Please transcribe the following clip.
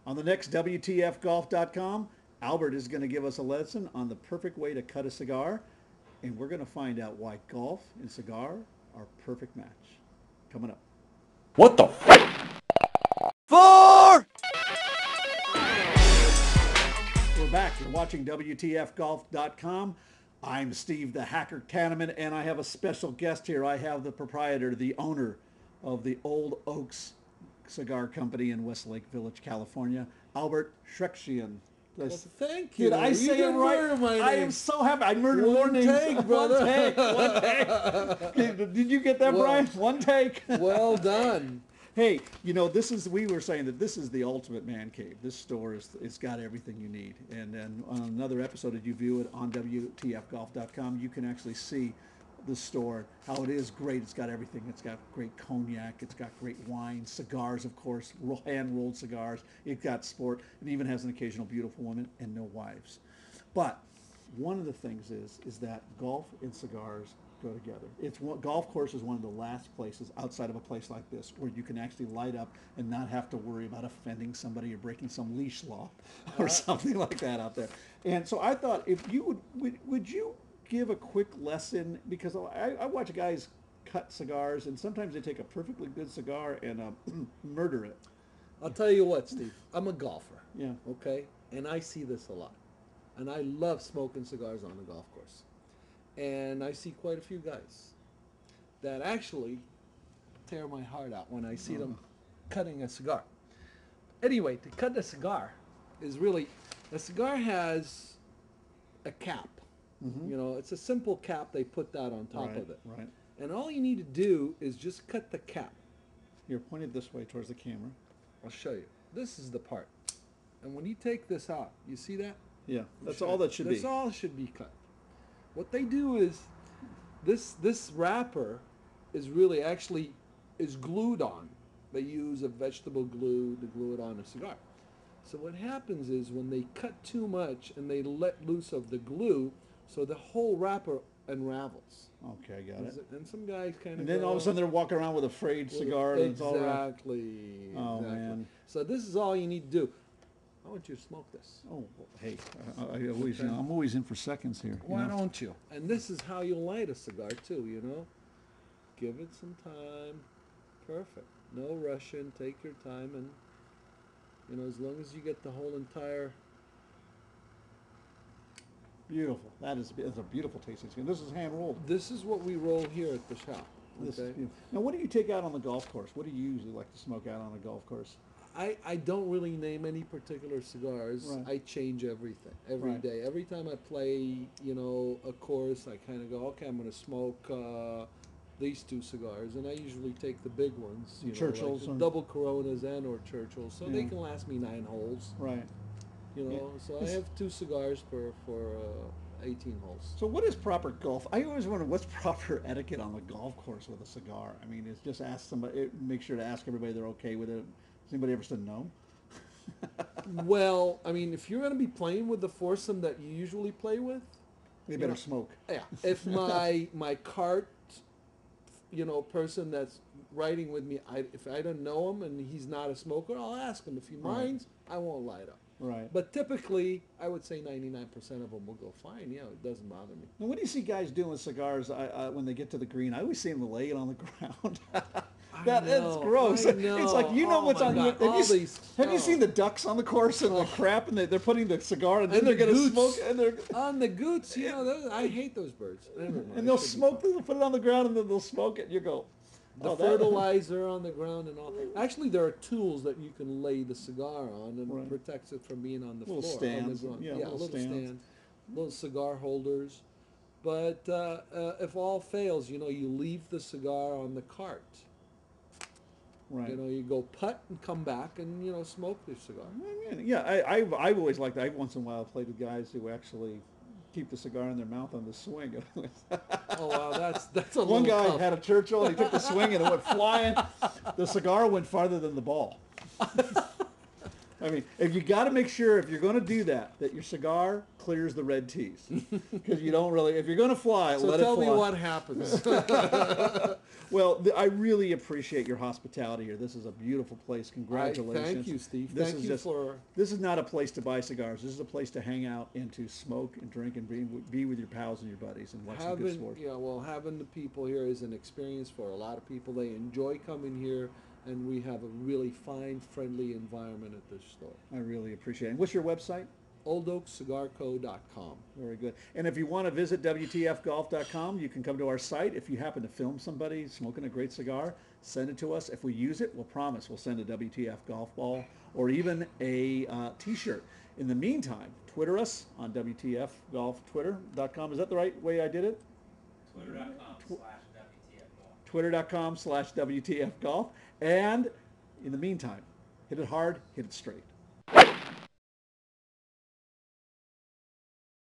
On the next WTFgolf.com, Albert is going to give us a lesson on the perfect way to cut a cigar, and we're going to find out why golf and cigar are a perfect match. Coming up. What the for? We're back. You're watching WTFgolf.com. I'm Steve the Hacker Tanneman, and I have a special guest here. I have the proprietor, the owner of the Old Oaks Cigar Company in Westlake Village, California, Albert Schreckshian. Well, thank you. Did I say you it right? My name. I am so happy. I murdered more One names. take, brother. One take. One take. Did you get that, Well, Brian? One take. Well done. Hey, you know, we were saying that this is the ultimate man cave. This store it's got everything you need. And then on another episode, if you view it on WTFgolf.com, you can actually see the store, how it is great. It's got everything. It's got great cognac. It's got great wine, cigars, of course, hand-rolled cigars. It's got sport. It even has an occasional beautiful woman and no wives. But one of the things is that golf and cigars go together. Golf course is one of the last places outside of a place like this where you can actually light up and not have to worry about offending somebody or breaking some leash law or something like that out there. And so I thought, if you would you give a quick lesson, because I watch guys cut cigars, and sometimes they take a perfectly good cigar and murder it. I'll tell you what, Steve. I'm a golfer. Yeah. Okay? And I see this a lot. And I love smoking cigars on the golf course. And I see quite a few guys that actually tear my heart out when I see them cutting a cigar. Anyway, to cut a cigar is really, a cigar has a cap. Mm-hmm. You know, it's a simple cap. They put that on top of it. Right. And all you need to do is just cut the cap. You're pointed this way towards the camera. I'll show you. This is the part. And when you take this out, you see that? Yeah, that's all that should be. That's all should be cut. What they do is, this wrapper is really actually is glued on. They use a vegetable glue to glue it on a cigar. So what happens is when they cut too much and they let loose of the glue, so the whole wrapper unravels. Okay, I got it. And some guys kind of. And then all of a sudden they're walking around with a frayed cigar. And it's all around. Exactly. Oh, exactly. man. So this is all you need to do. I want you to smoke this. Oh, well, hey, I'm always in for seconds here. Why don't you? And this is how you light a cigar too, you know? Give it some time. Perfect. No rushing. Take your time, and, you know, as long as you get the whole entire... Beautiful. It's a beautiful tasting cigar. This is hand rolled. This is what we roll here at the shop. This Okay? is beautiful. Now, what do you take out on the golf course? What do you usually like to smoke out on a golf course? I don't really name any particular cigars. Right. I change everything every Right. day. Every time I play, you know, a course, I kind of go, okay, I'm going to smoke these two cigars, and I usually take the big ones, you know, Churchills like or- double Coronas and or Churchills, so they Yeah. can last me 9 holes. Right. You know, so I have 2 cigars for 18 holes. So what is proper golf? I always wonder what's proper etiquette on the golf course with a cigar. I mean, it's just ask somebody, make sure to ask everybody they're okay with it. Has anybody ever said no? Well, I mean, if you're going to be playing with the foursome that you usually play with, They better smoke. yeah. If my cart, you know, person that's riding with me, if I don't know him and he's not a smoker, I'll ask him. If he minds, I won't light up. Right. But typically, I would say 99% of them will go fine. Yeah, it doesn't bother me. Now, what do you see guys doing with cigars when they get to the green? I always see them lay it on the ground. That's gross. I know. It's like, you know Oh what's my on. God, have you seen the ducks on the course and the crap, and they're putting the cigar and then And they're the going to goots. smoke and they're On the goots, you know, I hate those birds. Never mind, and they'll it should be smoke. fine. They'll put it on the ground and then they'll smoke it. And you go. The "Oh, fertilizer on the ground and all. Actually, there are tools that you can lay the cigar on and Right. protects it from being on the Little floor. stands, On the ground. yeah, Yeah, little little stands. stand, little cigar holders. But if all fails, you know, you leave the cigar on the cart. Right. You know, you go putt and come back and, you know, smoke the cigar. Yeah, I've always liked that. I've once in a while played with guys who actually keep the cigar in their mouth on the swing. Oh, wow, that's a One little guy tough. had a Churchill and he took the swing and it went flying. The cigar went farther than the ball. I mean, if you got to make sure if you're going to do that, that your cigar clears the red tees, because you don't really. If you're going to fly, So let it tell fly. me what happens. Well, I really appreciate your hospitality here. This is a beautiful place. Congratulations. Thank you, Steve. This Thank is you just, for. This is not a place to buy cigars. This is a place to hang out and to smoke and drink and be with your pals and your buddies and watch some good sports. Yeah, well, having the people here is an experience for a lot of people. They enjoy coming here, and we have a really fine, friendly environment at this store. I really appreciate it. And what's your website? oldoakcigarco.com. Very good. And if you want to visit WTFgolf.com, you can come to our site. If you happen to film somebody smoking a great cigar, send it to us. If we use it, we'll promise we'll send a WTF golf ball or even a t-shirt. In the meantime, Twitter us on WTFgolftwitter.com. Is that the right way I did it? Twitter.com/WTFgolf. Twitter.com/WTFgolf. And in the meantime, hit it hard, hit it straight.